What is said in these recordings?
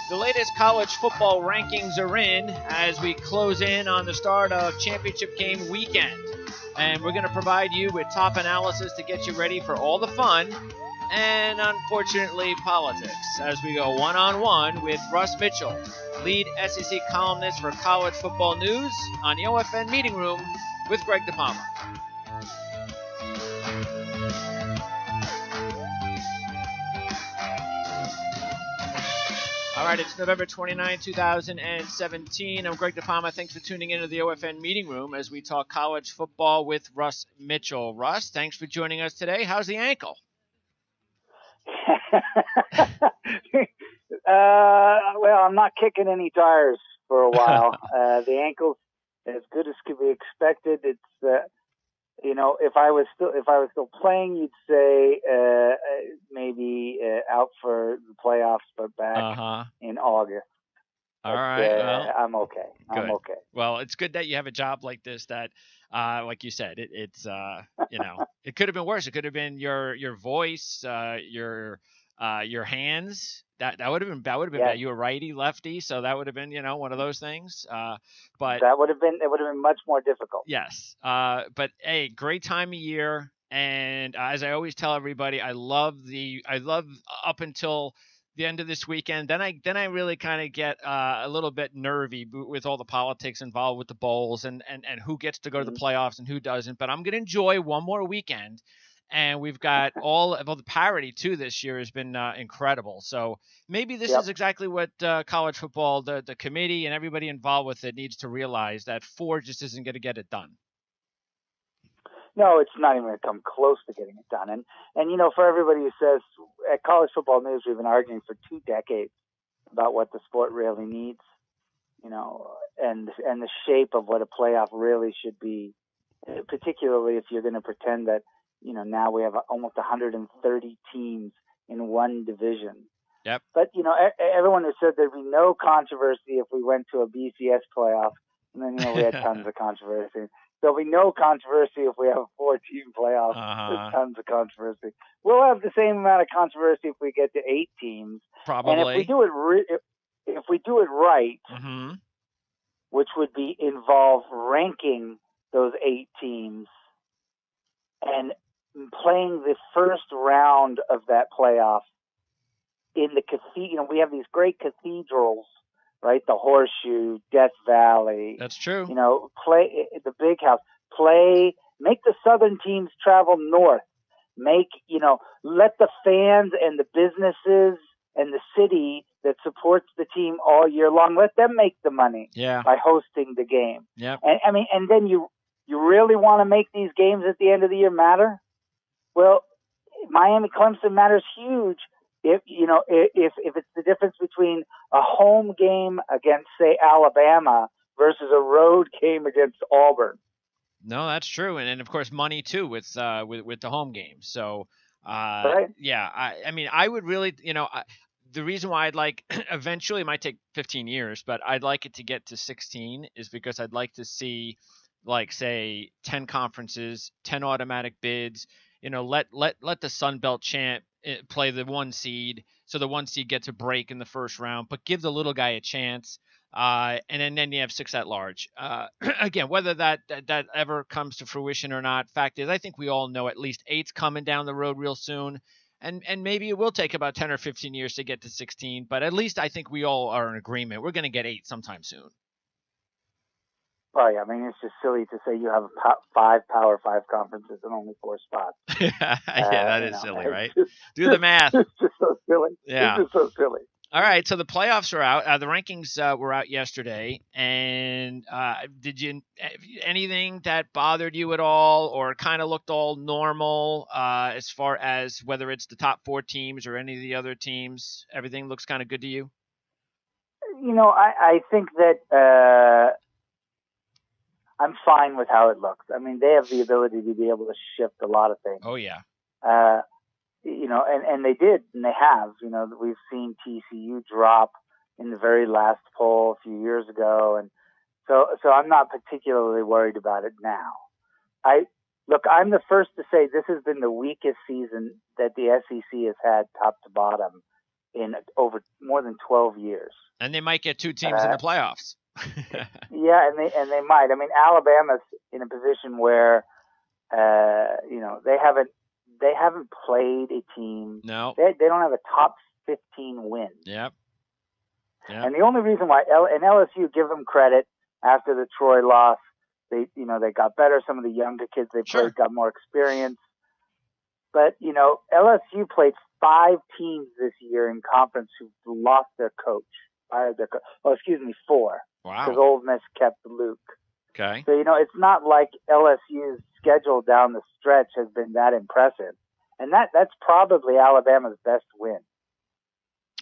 The latest college football rankings are in as we close in on the start of championship game weekend. And we're going to provide you with top analysis to get you ready for all the fun and, unfortunately, politics as we go one-on-one with Russ Mitchell, lead SEC columnist for College Football News, on the OFN Meeting Room with Greg DePalma. All right, it's November 29, 2017. I'm Greg DePalma. Thanks for tuning into the OFN Meeting Room as we talk college football with Russ Mitchell. Russ, thanks for joining us today. How's the ankle? Well, I'm not kicking any tires for a while. The ankle's as good as could be expected. It's if I was still playing, you'd say maybe out for the playoffs, but back in August. All right. Well, I'm okay. Good. I'm okay. Well, it's good that you have a job like this that, like you said, it's it could have been worse. It could have been your voice, your hands. That would have been bad. You were righty, lefty, so that would have been one of those things. But it would have been much more difficult. Yes. But hey, great time of year, and as I always tell everybody, I love up until the end of this weekend. Then I really kind of get a little bit nervy with all the politics involved with the bowls and who gets to go to the playoffs and who doesn't. But I'm gonna enjoy one more weekend. And we've got all the parity too this year has been incredible. So maybe this is exactly what college football, the committee and everybody involved with it needs to realize, that 4 just isn't going to get it done. No, it's not even going to come close to getting it done. And for everybody who says, at College Football News, we've been arguing for 2 decades about what the sport really needs, and the shape of what a playoff really should be, particularly if you're going to pretend that now we have almost 130 teams in one division. Yep. But, everyone has said there'd be no controversy if we went to a BCS playoff. And then, we had tons of controversy. There'll be no controversy if we have a 4-team playoff. There's tons of controversy. We'll have the same amount of controversy if we get to 8 teams. Probably. And if we do it right, which would involve ranking those 8 teams and playing the first round of that playoff in the cathedral. We have these great cathedrals, right? The Horseshoe, Death Valley. That's true. Play the Big House. Make the southern teams travel north. Let the fans and the businesses and the city that supports the team all year long, let them make the money by hosting the game. Yeah. And then you really want to make these games at the end of the year matter? Well, Miami-Clemson matters huge if it's the difference between a home game against, say, Alabama versus a road game against Auburn. No, that's true, and of course money too with the home games. So, right. Yeah, I would really, the reason why I'd like eventually, it might take 15 years, but I'd like it to get to 16 is because I'd like to see, like, say, 10 conferences, 10 automatic bids. Let the Sun Belt champ play the 1 seed, so the 1 seed gets a break in the first round, but give the little guy a chance. And then you have 6 at large. Again, whether that ever comes to fruition or not, fact is, I think we all know at least 8's coming down the road real soon. And maybe it will take about 10 or 15 years to get to 16, but at least I think we all are in agreement. We're going to get 8 sometime soon. Well, yeah, it's just silly to say you have 5 Power 5 conferences and only 4 spots. That is silly, right? Do the math. It's just so silly. Yeah. It's just so silly. All right, so the playoffs are out. The rankings were out yesterday. And did you anything that bothered you at all, or kind of looked all normal as far as whether it's the top 4 teams or any of the other teams? Everything looks kind of good to you? I think that I'm fine with how it looks. They have the ability to be able to shift a lot of things. Oh, yeah. And they did, and they have. We've seen TCU drop in the very last poll a few years ago, and so I'm not particularly worried about it now. I'm the first to say this has been the weakest season that the SEC has had top to bottom in over more than 12 years. And they might get two teams in the playoffs. Yeah, and they might. I mean, Alabama's in a position where they haven't played a team. No. They don't have a top 15 win. Yep. And the only reason why and LSU, give them credit, after the Troy loss, they got better. Some of the younger kids they played got more experience. But LSU played 5 teams this year in conference who lost their coach, fired their coach. Oh, excuse me, 4. Wow. Because Ole Miss kept Luke. Okay. So it's not like LSU's schedule down the stretch has been that impressive, and that's probably Alabama's best win.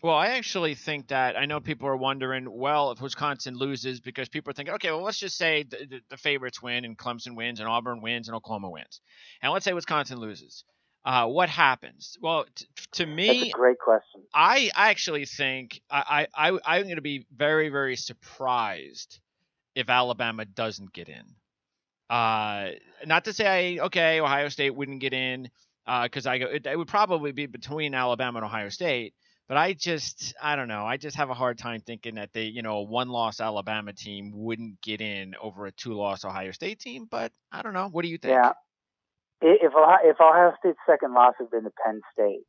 Well, I actually think that I know people are wondering, well, if Wisconsin loses, because people are thinking, okay, well, let's just say the favorites win and Clemson wins and Auburn wins and Oklahoma wins. And let's say Wisconsin loses. What happens? Well, to me, that's a great question. I actually think I'm going to be very, very surprised if Alabama doesn't get in. Not to say, Ohio State wouldn't get in, because it would probably be between Alabama and Ohio State. But I don't know. I just have a hard time thinking that a 1-loss Alabama team wouldn't get in over a 2-loss Ohio State team. But I don't know. What do you think? Yeah. If Ohio State's second loss had been to Penn State,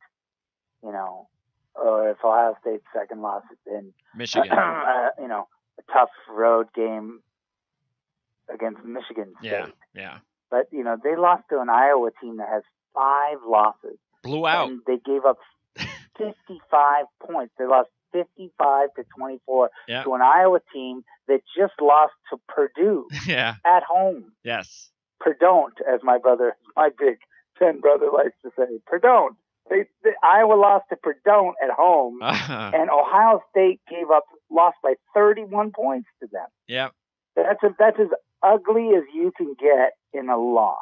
or if Ohio State's second loss had been Michigan, a tough road game against Michigan State. Yeah. But they lost to an Iowa team that has 5 losses. Blew out. And they gave up 55 points. They lost 55-24 to an Iowa team that just lost to Purdue at home. Yes. Purdue, as my Big Ten brother likes to say. Purdue. Iowa lost to Purdue at home, and Ohio State lost by 31 points to them. Yeah. That's as ugly as you can get in a loss.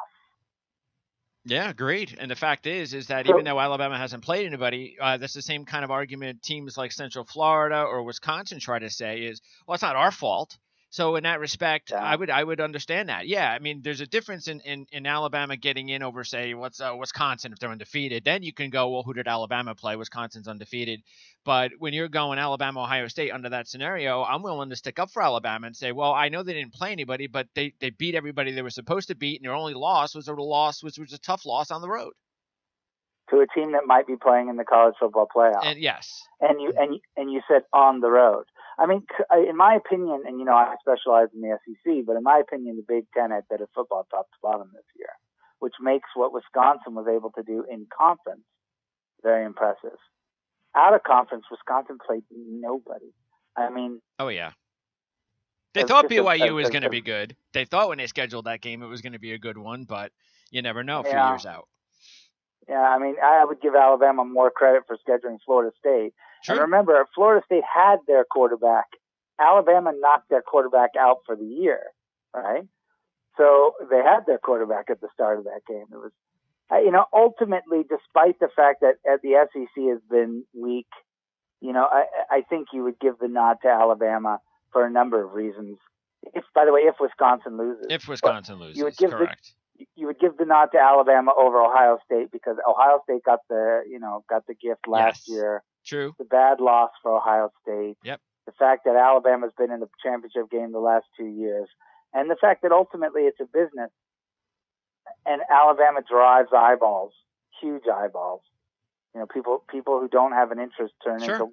Yeah, agreed. And the fact is that even though Alabama hasn't played anybody, that's the same kind of argument teams like Central Florida or Wisconsin try to say is, well, it's not our fault. So in that respect, I would understand that. Yeah, I mean, there's a difference in Alabama getting in over, say, Wisconsin if they're undefeated. Then you can go, well, who did Alabama play? Wisconsin's undefeated. But when you're going Alabama, Ohio State under that scenario, I'm willing to stick up for Alabama and say, well, I know they didn't play anybody, but they beat everybody they were supposed to beat, and their only loss was a tough loss on the road to a team that might be playing in the college football playoff. And yes. And you said on the road. I mean, in my opinion, and I specialize in the SEC, but in my opinion, the Big Ten had better football top to bottom this year, which makes what Wisconsin was able to do in conference very impressive. Out of conference, Wisconsin played nobody. I mean, oh yeah. They thought BYU was going to be good. They thought when they scheduled that game it was going to be a good one, but you never know a few years out. Yeah, I mean, I would give Alabama more credit for scheduling Florida State. Sure. And remember, Florida State had their quarterback. Alabama knocked their quarterback out for the year, right? So they had their quarterback at the start of that game. It was, ultimately, despite the fact that the SEC has been weak, I think you would give the nod to Alabama for a number of reasons. If Wisconsin loses. If Wisconsin loses, you would give correct. You would give the nod to Alabama over Ohio State because Ohio State got the gift last year. True. The bad loss for Ohio State. Yep. The fact that Alabama's been in the championship game the last 2 years. And the fact that ultimately it's a business. And Alabama drives eyeballs, huge eyeballs. People who don't have an interest turn to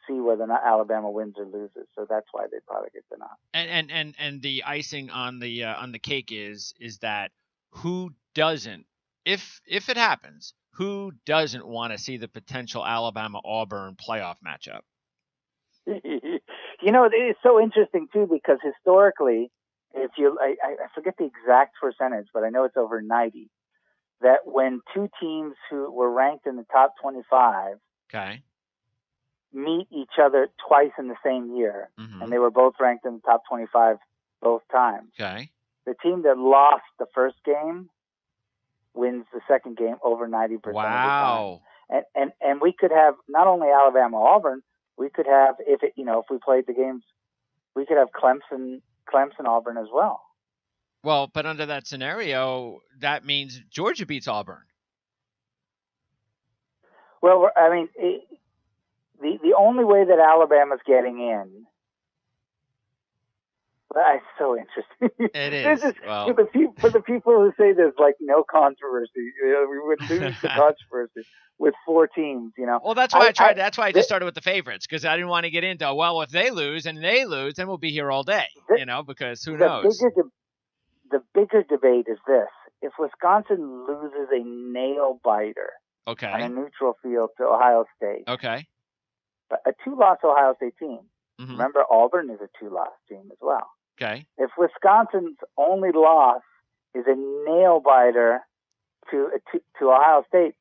see whether or not Alabama wins or loses. So that's why they probably get the nod. And the icing on the cake is that who doesn't, if it happens, who doesn't want to see the potential Alabama-Auburn playoff matchup? It's so interesting too because historically, I forget the exact percentage, but I know it's over 90. That when two teams who were ranked in the top 25 meet each other twice in the same year, and they were both ranked in the top 25 both times. Okay. The team that lost the first game wins the second game over 90% of the time. And we could have not only Alabama Auburn, we could have if we played the games, we could have Clemson Auburn as well. Well, but under that scenario, that means Georgia beats Auburn. Well, I mean, the only way that Alabama's getting in. That's so interesting. It is. For the people who say there's like no controversy. We would lose the controversy with 4 teams. Well, that's why that's why I just started with the favorites, because I didn't want to get into, well, if they lose, then we'll be here all day. Because who knows? The bigger debate is this: if Wisconsin loses a nail biter on a neutral field to Ohio State, a 2-loss Ohio State team. Mm-hmm. Remember, Auburn is a 2-loss team as well. Okay. If Wisconsin's only loss is a nail biter to Ohio State,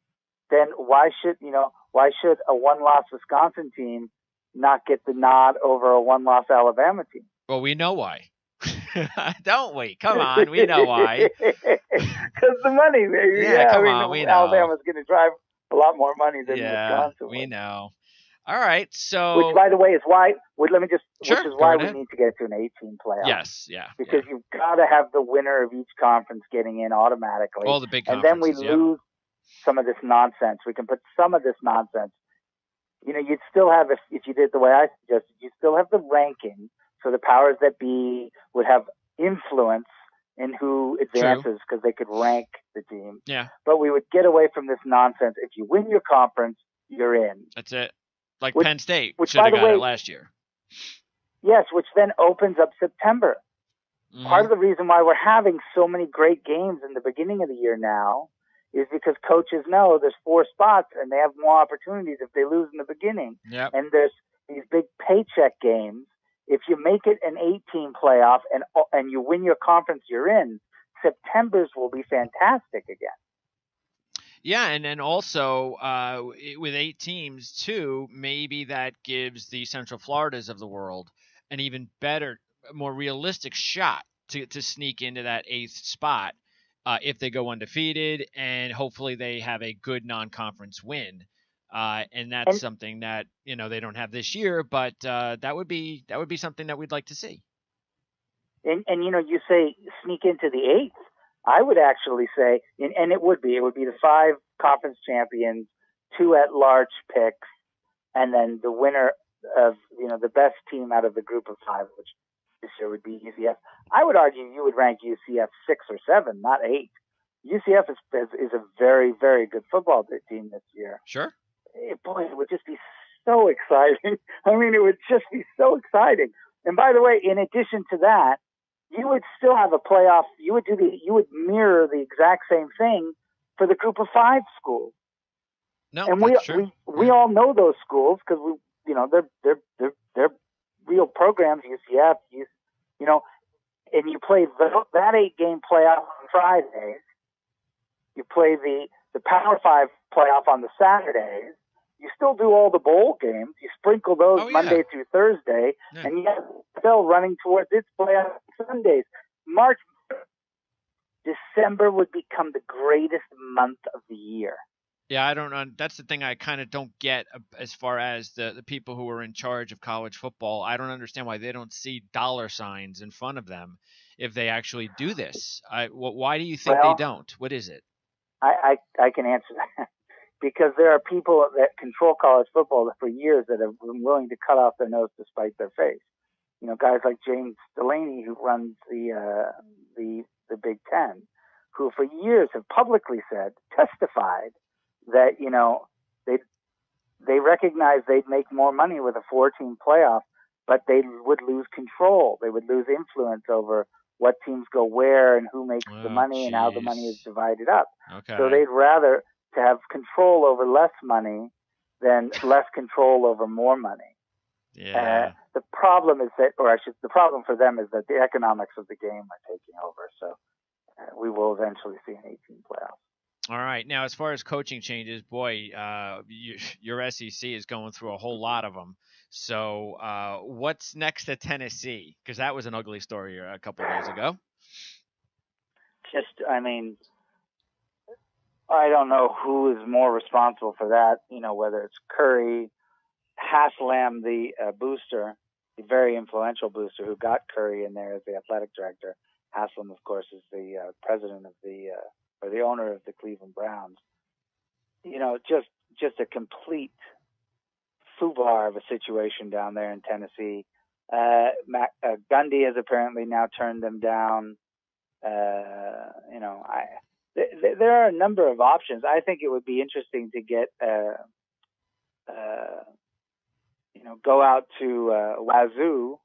then why should a 1-loss Wisconsin team not get the nod over a 1-loss Alabama team? Well, we know why. Don't we? Come on, we know why. Because the money, baby. Yeah, come on, we know. Alabama's going to drive a lot more money than Wisconsin. We know. All right, so which, by the way, is why. Which is why we need to get to an 18 playoff. Yes, yeah. Because you've got to have the winner of each conference getting in automatically. All the big conferences. And then we lose some of this nonsense. We can put some of this nonsense. You'd still have, if you did it the way I suggested, you'd still have the ranking. So the powers that be would have influence in who advances because they could rank the team. Yeah. But we would get away from this nonsense. If you win your conference, you're in. That's it. Like Penn State which should have got it last year. Yes, which then opens up September. Mm-hmm. Part of the reason why we're having so many great games in the beginning of the year now is because coaches know there's 4 spots and they have more opportunities if they lose in the beginning. Yep. And there's these big paycheck games. If you make it an 18 playoff and you win your conference you're in, September's will be fantastic again. Yeah, and then also with 8 teams too, maybe that gives the Central Floridas of the world an even better, more realistic shot to sneak into that 8th spot if they go undefeated, and hopefully they have a good non-conference win. And that's something that they don't have this year, but that would be something that we'd like to see. And you say sneak into the 8th. I would actually say, and it would be the 5 conference champions, 2 at-large picks, and then the winner of the best team out of the group of 5, which this year would be UCF. I would argue you would rank UCF 6 or 7, not 8. UCF is a very, very good football team this year. Sure. Boy, it would just be so exciting. I mean, it would just be so exciting. And by the way, in addition to that, you would still have a playoff. You would mirror the exact same thing for the group of 5 schools. No, and we all know those schools because they're real programs. UCF, and you play that 8-game playoff on Fridays. You play the Power 5 playoff on the Saturdays. You still do all the bowl games. You sprinkle those Monday through Thursday, and you have NFL running towards its playoff Sundays. December would become the greatest month of the year. Yeah, I don't know. That's the thing I kind of don't get as far as the people who are in charge of college football. I don't understand why they don't see dollar signs in front of them if they actually do this. Why do you think they don't? What is it? I can answer that. Because there are people that control college football for years that have been willing to cut off their nose to spite their face. Guys like James Delaney, who runs the Big Ten, who for years have publicly testified that they recognize they'd make more money with a 4-team playoff, but they would lose control. They would lose influence over what teams go where and who makes the money and how the money is divided up. Okay. So they'd rather to have control over less money than less control over more money. Yeah. The problem is the problem for them is that the economics of the game are taking over. So we will eventually see an 18 playoff. All right. Now, as far as coaching changes, boy, your SEC is going through a whole lot of them. So what's next at Tennessee? Because that was an ugly story a couple of days ago. I don't know who is more responsible for that, whether it's Curry, Haslam, the booster, the very influential booster who got Curry in there as the athletic director. Haslam, of course, is the president of or the owner of the Cleveland Browns. Just a complete foobar of a situation down there in Tennessee. Gundy has apparently now turned them down. There are a number of options. I think it would be interesting to get, go out to Wazoo,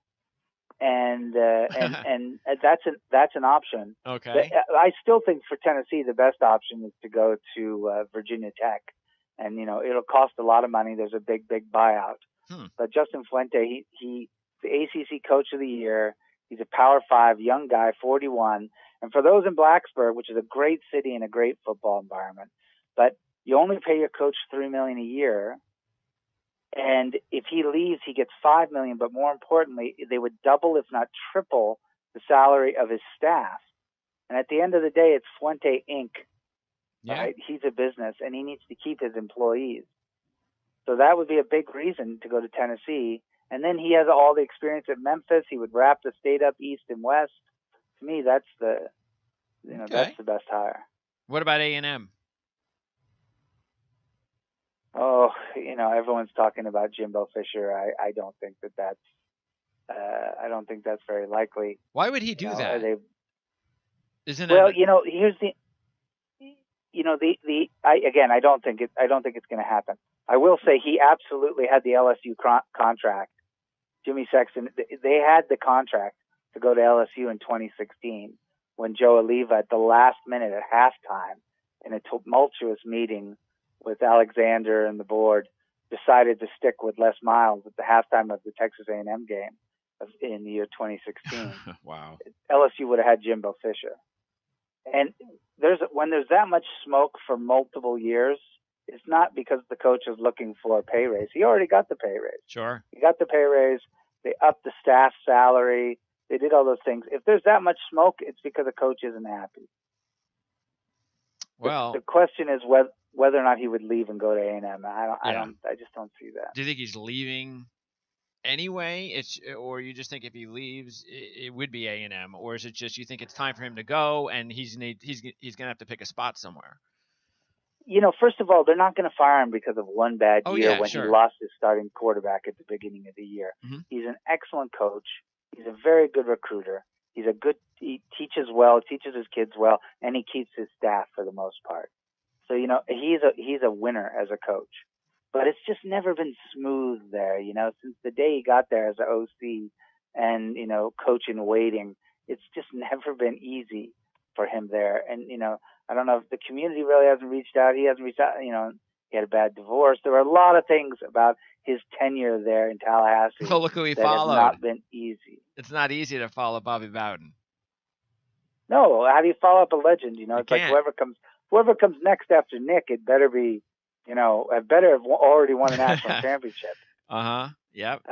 and that's an option. Okay. But I still think for Tennessee the best option is to go to Virginia Tech, and it'll cost a lot of money. There's a big buyout. But Justin Fuente, he's the ACC Coach of the Year. He's a Power 5 young guy, 41. And for those in Blacksburg, which is a great city and a great football environment, but you only pay your coach $3 million a year. And if he leaves, he gets $5 million. But more importantly, they would double, if not triple, the salary of his staff. And at the end of the day, it's Fuente Inc. Yeah. Right? He's a business, and he needs to keep his employees. So that would be a big reason to go to Tennessee. And then he has all the experience at Memphis. He would wrap the state up east and west. To me, that's the best hire. What about A&M? Oh, everyone's talking about Jimbo Fisher. I don't think that's very likely. Why would he do that? Isn't well, it? Here's the. I don't think it's going to happen. I will say he absolutely had the LSU contract. Jimmy Sexton, they had the contract to go to LSU in 2016 when Joe Oliva at the last minute at halftime in a tumultuous meeting with Alexander and the board decided to stick with Les Miles at the halftime of the Texas A&M game in the year 2016. Wow. LSU would have had Jimbo Fisher. And when there's that much smoke for multiple years, it's not because the coach is looking for a pay raise. He already got the pay raise. Sure. He got the pay raise. They upped the staff salary. They did all those things. If there's that much smoke, it's because the coach isn't happy. Well, the question is whether or not he would leave and go to A&M. I just don't see that. Do you think he's leaving anyway? Or you just think if he leaves, it would be A&M, or is it just you think it's time for him to go and he's gonna have to pick a spot somewhere? First of all, they're not going to fire him because of one bad year when sure. he lost his starting quarterback at the beginning of the year. Mm-hmm. He's an excellent coach. He's a very good recruiter. He teaches well, teaches his kids well, and he keeps his staff for the most part. So, he's a winner as a coach. But it's just never been smooth there, since the day he got there as an OC and, coach in waiting. It's just never been easy for him there. And, I don't know if the community really hasn't reached out. He hasn't reached out. He had a bad divorce. There were a lot of things about his tenure there in Tallahassee. Well, look who he that followed. have not been easy. It's not easy to follow Bobby Bowden. No, how do you follow up a legend? It's like whoever comes next after Nick, it better be, better have already won a national championship. Yep.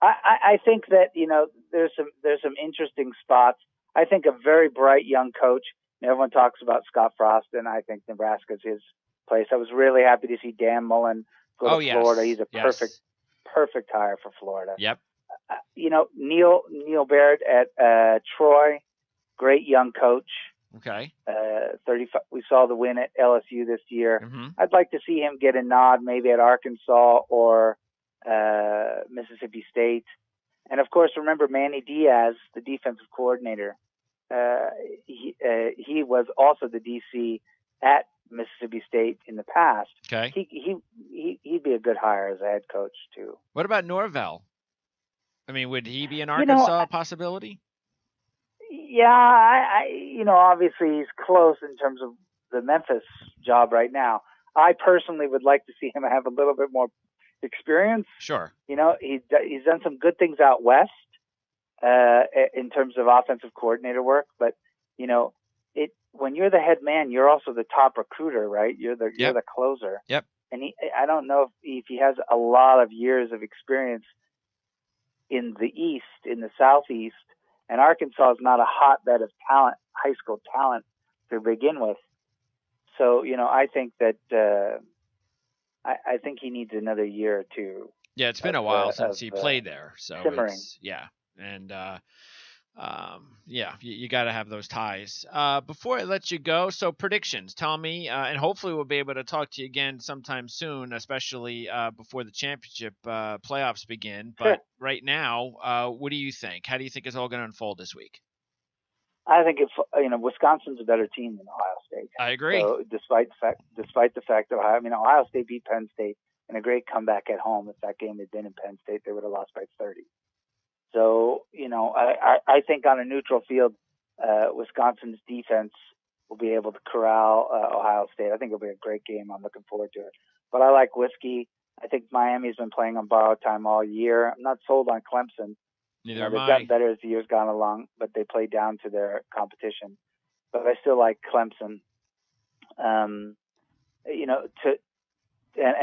I think that there's some interesting spots. I think a very bright young coach. Everyone talks about Scott Frost, and I think Nebraska's his place. I was really happy to see Dan Mullen go to Florida. He's a perfect hire for Florida. Yep. Neil Baird at Troy, great young coach. Okay. 35. We saw the win at LSU this year. Mm-hmm. I'd like to see him get a nod, maybe at Arkansas or Mississippi State. And of course, remember Manny Diaz, the defensive coordinator. He was also the DC at Mississippi State in the past. Okay. He'd be a good hire as a head coach too. What about Norvell? I mean, would he be an Arkansas possibility? Yeah, I obviously he's close in terms of the Memphis job right now. I personally would like to see him have a little bit more experience. Sure. He's done some good things out west in terms of offensive coordinator work, but when you're the head man, you're also the top recruiter, right? You're the closer. Yep. And I don't know if he has a lot of years of experience in the East, in the Southeast, and Arkansas is not a hotbed of talent, high school talent to begin with. So, I think that I think he needs another year or two. Yeah, it's been a while since he played there. So simmering. And Yeah, you got to have those ties. Before I let you go, so predictions. Tell me, and hopefully we'll be able to talk to you again sometime soon, especially before the championship playoffs begin. Sure. But right now, what do you think? How do you think it's all going to unfold this week? I think if Wisconsin's a better team than Ohio State. I agree. So despite the fact that Ohio State beat Penn State in a great comeback at home. If that game had been in Penn State, they would have lost by 30. So I think on a neutral field, Wisconsin's defense will be able to corral Ohio State. I think it'll be a great game. I'm looking forward to it. But I like whiskey. I think Miami's been playing on borrowed time all year. I'm not sold on Clemson. Neither am they've I. gotten better as the year's gone along, but they play down to their competition. But I still like Clemson. And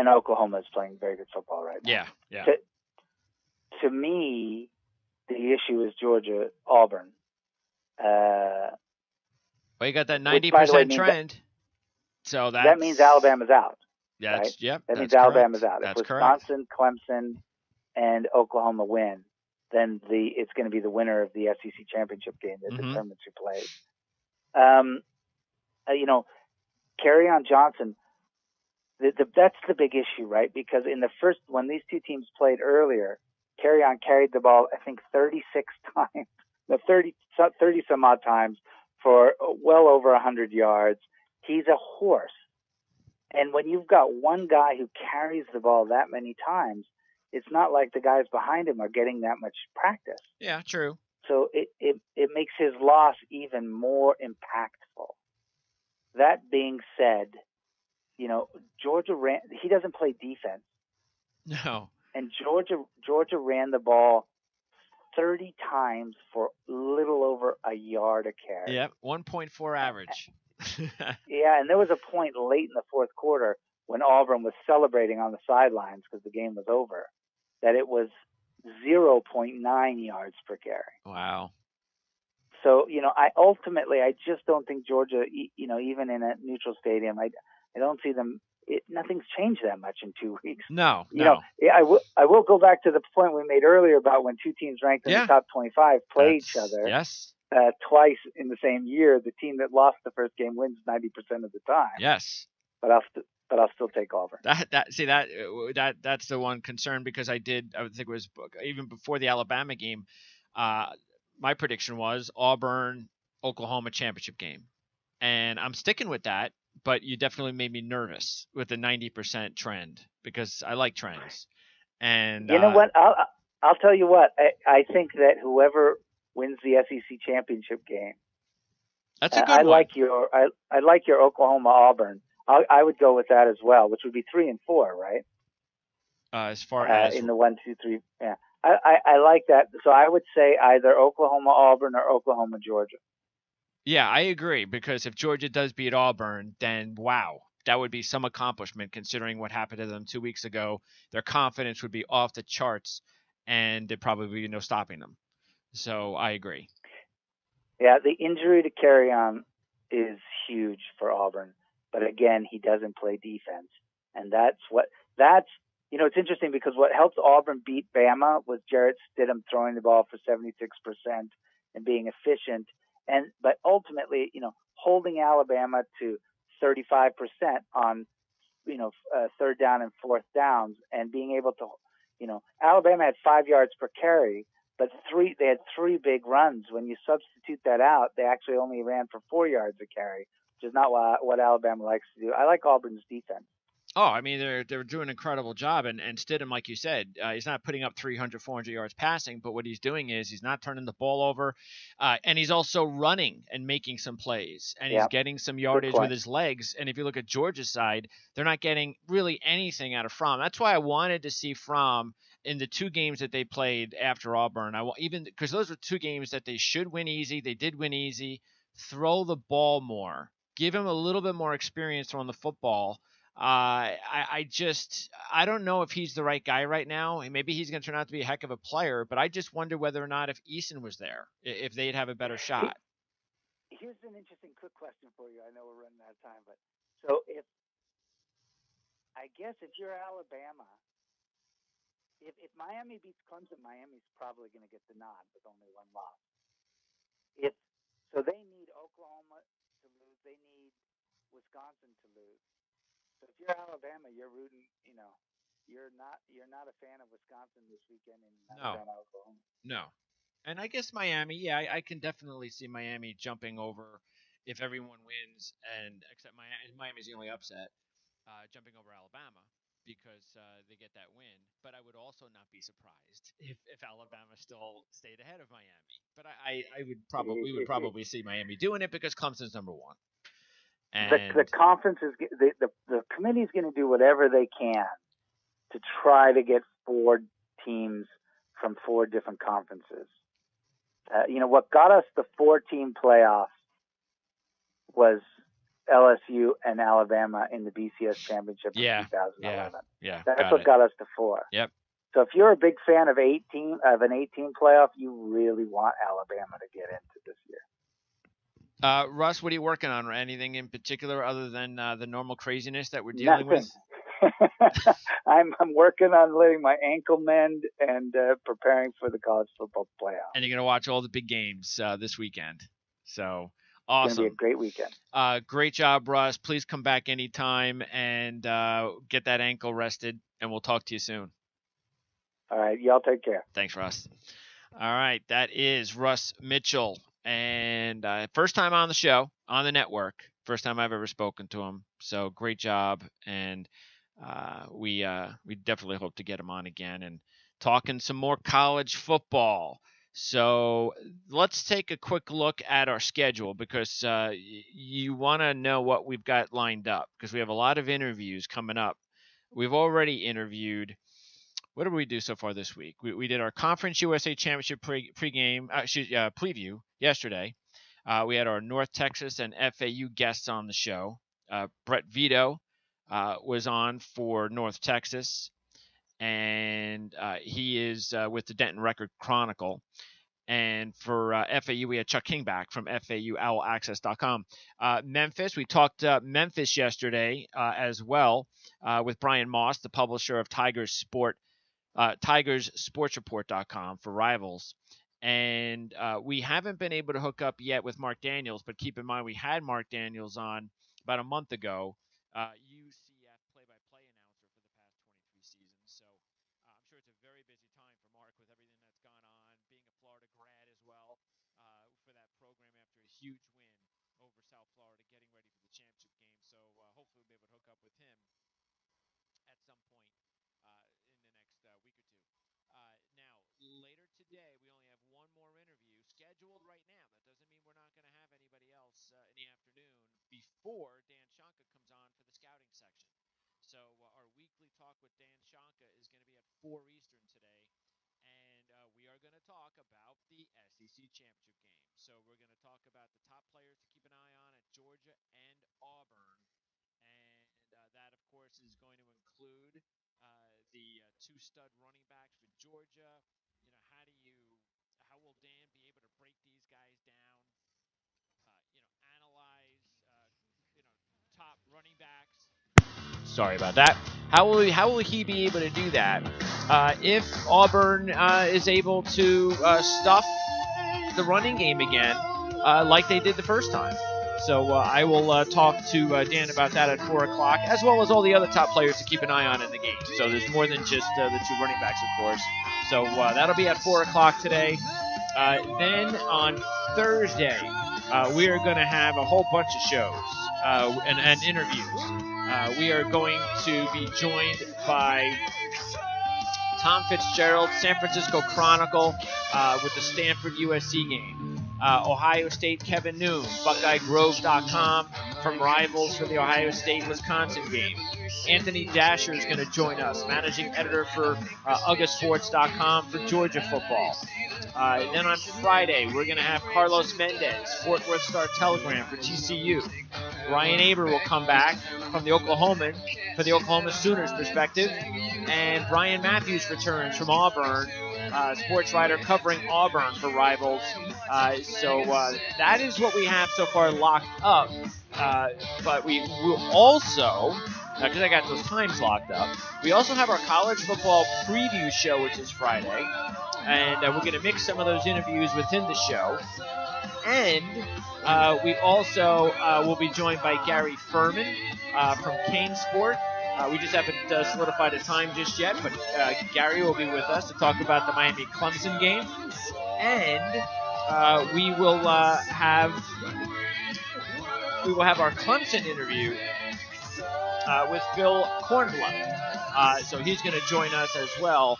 Oklahoma is playing very good football right now. Yeah. To me, the issue is Georgia, Auburn. Well, you got that 90% trend. So that means Alabama's out. That's right? Yep. That means correct. Alabama's out. That's if Wisconsin, Clemson, and Oklahoma win, then it's going to be the winner of the SEC championship game that determines who plays. Kerryon Johnson. That's the big issue, right? Because when these two teams played earlier, Kerryon carried the ball, I think 36 times, 30 some odd times for well over 100 yards. He's a horse. And when you've got one guy who carries the ball that many times, it's not like the guys behind him are getting that much practice. Yeah, true. So it makes his loss even more impactful. That being said, Georgia he doesn't play defense. No. And Georgia ran the ball 30 times for little over a yard a carry. Yep, 1.4 average. Yeah, and there was a point late in the fourth quarter when Auburn was celebrating on the sidelines because the game was over, that it was 0.9 yards per carry. Wow. So, I just don't think Georgia, even in a neutral stadium, I don't see them. Nothing's changed that much in 2 weeks. No. I will go back to the point we made earlier about when two teams ranked in the top 25 play each other. Yes. Twice in the same year. The team that lost the first game wins 90% of the time. Yes. But I'll still take Auburn. That's the one concern, because I think it was even before the Alabama game. My prediction was Auburn, Oklahoma championship game, and I'm sticking with that. But you definitely made me nervous with the 90% trend, because I like trends. And you know what? I'll tell you what. I think that whoever wins the SEC championship game, that's a good one. I like your Oklahoma Auburn. I would go with that as well, which would be 3 and 4, right? As far as in the 1, 2, 3, yeah. I like that. So I would say either Oklahoma Auburn or Oklahoma Georgia. Yeah, I agree, because if Georgia does beat Auburn, then wow, that would be some accomplishment considering what happened to them 2 weeks ago. Their confidence would be off the charts, and there'd probably be no stopping them. So I agree. Yeah, the injury to Kerryon is huge for Auburn. But again, he doesn't play defense. And it's interesting, because what helped Auburn beat Bama was Jarrett Stidham throwing the ball for 76% and being efficient. But ultimately, holding Alabama to 35% on, third down and fourth downs, and being able to, Alabama had 5 yards per carry, but they had 3 big runs. When you substitute that out, they actually only ran for 4 yards a carry, which is not what Alabama likes to do. I like Auburn's defense. Oh, I mean, they're doing an incredible job. And Stidham, like you said, he's not putting up 300, 400 yards passing, but what he's doing is he's not turning the ball over, and he's also running and making some plays, and he's getting some yardage with his legs. And if you look at Georgia's side, they're not getting really anything out of Fromm. That's why I wanted to see Fromm in the 2 games that they played after Auburn. Because those were 2 games that they should win easy. They did win easy. Throw the ball more. Give him a little bit more experience throwing the football. I don't know if he's the right guy right now. Maybe he's going to turn out to be a heck of a player, but I just wonder whether or not if Eason was there, if they'd have a better shot. Here's an interesting quick question for you. I know we're running out of time, but so if you're Alabama, if Miami beats Clemson, Miami's probably going to get the nod with only 1 loss. It's so they need Oklahoma to lose. They need Wisconsin to lose. So if you're Alabama, you're rooting. You're not a fan of Wisconsin this weekend, and you're not a No, fan of Oklahoma. no. And I guess Miami, yeah, I can definitely see Miami jumping over if everyone wins, and except Miami's the only upset, jumping over Alabama because they get that win. But I would also not be surprised if Alabama still stayed ahead of Miami. But I would probably we would probably see Miami doing it because Clemson's number one. And the conference is the committee's going to do whatever they can to try to get 4 teams from 4 different conferences. What got us the 4-team playoffs was LSU and Alabama in the BCS championship in 2011. Yeah, that's what got us to 4. Yep. So if you're a big fan of an 18 playoff, you really want Alabama to get into this year. Russ, what are you working on? Anything in particular other than the normal craziness that we're dealing with? I'm working on letting my ankle mend and preparing for the college football playoff. And you're going to watch all the big games this weekend. So awesome. It's going to be a great weekend. Great job, Russ. Please come back anytime and get that ankle rested, and we'll talk to you soon. All right. Y'all take care. Thanks, Russ. All right. That is Russ Mitchell. And first time on the show, on the network. First time I've ever spoken to him. So great job. And we definitely hope to get him on again and talking some more college football. So let's take a quick look at our schedule because you want to know what we've got lined up because we have a lot of interviews coming up. We've already interviewed. What did we do so far this week? We did our Conference USA Championship preview yesterday. We had our North Texas and FAU guests on the show. Brett Vito was on for North Texas, and he is with the Denton Record Chronicle. And for FAU, we had Chuck King back from FAUOwlaccess.com. Memphis, we talked Memphis yesterday as well with Brian Moss, the publisher of TigersSportsReport.com for Rivals. And we haven't been able to hook up yet with Mark Daniels, but keep in mind we had Mark Daniels on about a month ago, UCF play-by-play announcer for the past 23 seasons. So I'm sure it's a very busy time for Mark with everything that's gone on, being a Florida grad as well for that program after a huge win over South Florida, getting ready for the championship game. So hopefully we'll be able to hook up with him at some point in the next week or two. Now, later today, we only have one more interview scheduled right now. That doesn't mean we're not going to have anybody else in the afternoon before Dan Shanka comes on for the scouting section. So our weekly talk with Dan Shanka is going to be at 4 Eastern today, and we are going to talk about the SEC championship game. So we're going to talk about the top players to keep an eye on at Georgia and Auburn, and that, of course, is going to include the 2 stud running backs for Georgia. How will Dan be able to break these guys down? Analyze, top running backs. Sorry about that. How will he be able to do that if Auburn is able to stuff the running game again like they did the first time? So I will talk to Dan about that at 4 o'clock, as well as all the other top players to keep an eye on in the game. So there's more than just the 2 running backs, of course. So that'll be at 4 o'clock today. Then on Thursday, we are going to have a whole bunch of shows and interviews. We are going to be joined by Tom Fitzgerald, San Francisco Chronicle, with the Stanford USC game. Ohio State, Kevin Noon, BuckeyeGrove.com from Rivals for the Ohio State-Wisconsin game. Anthony Dasher is going to join us, managing editor for UGASports.com for Georgia football. Then on Friday, we're going to have Carlos Mendez, Fort Worth Star-Telegram for TCU. Ryan Aber will come back from the Oklahoman for the Oklahoma Sooners perspective. And Brian Matthews returns from Auburn, sports writer covering Auburn for Rivals. So that is what we have so far locked up. But we will also, because I got those times locked up, we also have our college football preview show, which is Friday. And we're going to mix some of those interviews within the show. And we also will be joined by Gary Furman from Kane Sport. We just haven't solidified a time just yet, but Gary will be with us to talk about the Miami Clemson game. And we will have our Clemson interview with Phil Kornbluth. So he's going to join us as well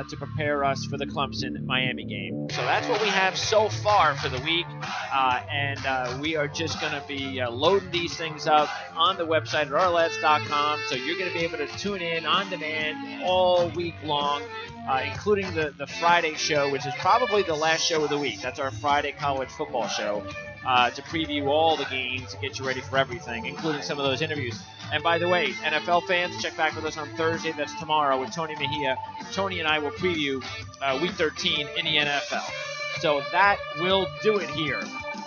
to prepare us for the Clemson-Miami game. So that's what we have so far for the week, and we are just going to be loading these things up on the website at ourlads.com, so you're going to be able to tune in on demand all week long, including the Friday show, which is probably the last show of the week. That's our Friday college football show. To preview all the games and get you ready for everything, including some of those interviews. And by the way, NFL fans, check back with us on Thursday. That's tomorrow with Tony Mejia. Tony and I will preview Week 13 in the NFL. So that will do it here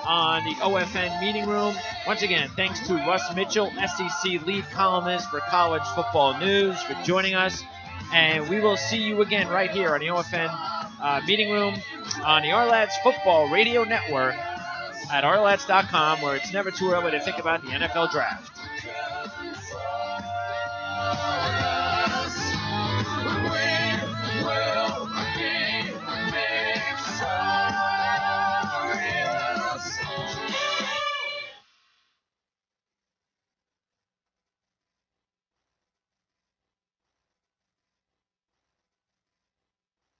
on the OFN Meeting Room. Once again, thanks to Russ Mitchell, SEC lead columnist for College Football News, for joining us. And we will see you again right here on the OFN Meeting Room on the Ourlads Football Radio Network at ourlads.com, where it's never too early to think about the NFL Draft.